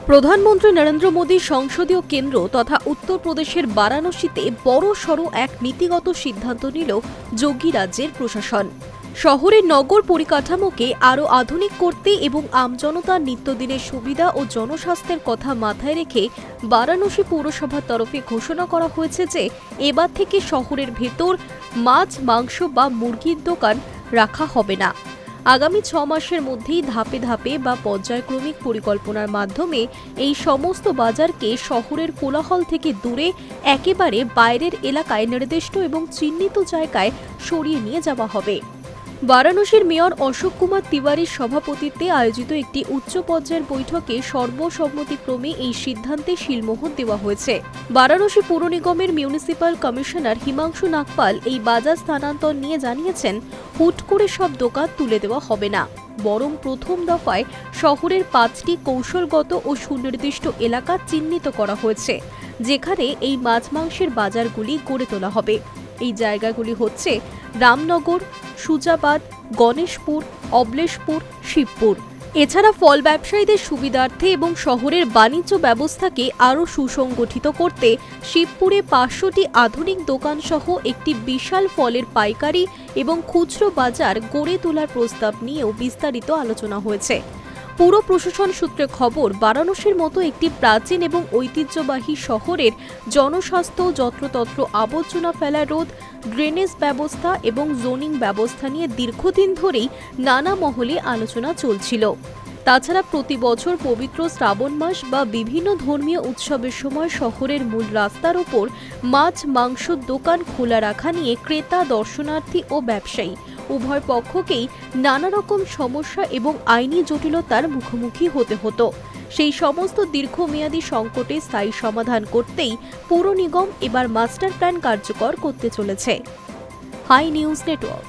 প্রধানমন্ত্রী নরেন্দ্র মোদীর সংসদীয় কেন্দ্র তথা উত্তরপ্রদেশের বারাণসীতে বড়সড় এক নীতিগত সিদ্ধান্ত নিল যোগী রাজ্যের প্রশাসন। শহরের নগর পরিকাঠামোকে আরও আধুনিক করতে এবং আমজনতার নিত্যদিনের সুবিধা ও জনস্বাস্থ্যের কথা মাথায় রেখে বারাণসী পৌরসভার তরফে ঘোষণা করা হয়েছে যে এবার থেকে শহরের ভেতর মাছ, মাংস বা মুরগির দোকান রাখা হবে না। আগামী 6 মাসের মধ্যেই ধাপে ধাপে বা পর্যায়ক্রমিক পরিকল্পনার মাধ্যমে এই সমস্ত বাজারকে শহরের কোলাহল থেকে দূরে একেবারে বাইরের এলাকায় নির্দিষ্ট এবং চিহ্নিত জায়গায় সরিয়ে নিয়ে যাওয়া হবে। বারাণসীর মেয়র অশোক কুমার তিওয়ারির সভাপতিত্বে আয়োজিত একটি উচ্চ পর্যায়ের বৈঠকে সর্বসম্মতিক্রমে এই সিদ্ধান্তে শিলমোহর দেওয়া হয়েছে। বারাণসী পৌর নিগমের মিউনিসিপাল কমিশনার হিমাংশু নাগপাল এই বাজার স্থানান্তর নিয়ে জানিয়েছেন, হুট করে সব দোকান তুলে দেওয়া হবে না, বরং প্রথম দফায় শহরের 5টি কৌশলগত ও সুনির্দিষ্ট এলাকা চিহ্নিত করা হয়েছে, যেখানে এই মাছ মাংসের বাজারগুলি গড়ে তোলা হবে। এই জায়গাগুলি হচ্ছে রামনগর, সুজাবাদ, গণেশপুর, অবলেশপুর, শিবপুর। এছাড়া ফল ব্যবসায়ীদের সুবিধার্থে এবং শহরের বাণিজ্য ব্যবস্থাকে আরও সুসংগঠিত করতে শিবপুরে 500টি আধুনিক দোকানসহ একটি বিশাল ফলের পাইকারি এবং খুচরো বাজার গড়ে তোলার প্রস্তাব নিয়েও বিস্তারিত আলোচনা হয়েছে। পুর প্রশাসন সূত্রে খবর, বারাণসীর মতো একটি প্রাচীন এবং ঐতিহ্যবাহী শহরের জনস্বাস্থ্য, যত্রতত্র আবর্জনা ফেলা রোধ, ড্রেনেজ ব্যবস্থা এবং জোনিং ব্যবস্থা নিয়ে দীর্ঘদিন ধরেই নানা মহলে আলোচনা চলছিল। তাছাড়া প্রতি বছর পবিত্র শ্রাবণ মাস বা বিভিন্ন ধর্মীয় উৎসবের সময় শহরের মূল রাস্তার ওপর মাছ, মাংসর দোকান খোলা রাখা নিয়ে ক্রেতা, দর্শনার্থী ও ব্যবসায়ী উভয় পক্ষকেই নানা রকম সমস্যা এবং আইনি জটিলতার মুখোমুখি হতে হতো। সেই সমস্ত দীর্ঘমেয়াদী সংকটে স্থায়ী সমাধান করতেই পৌর নিগম এবার মাস্টার প্ল্যান কার্যকর করতে চলেছে। Hi news network.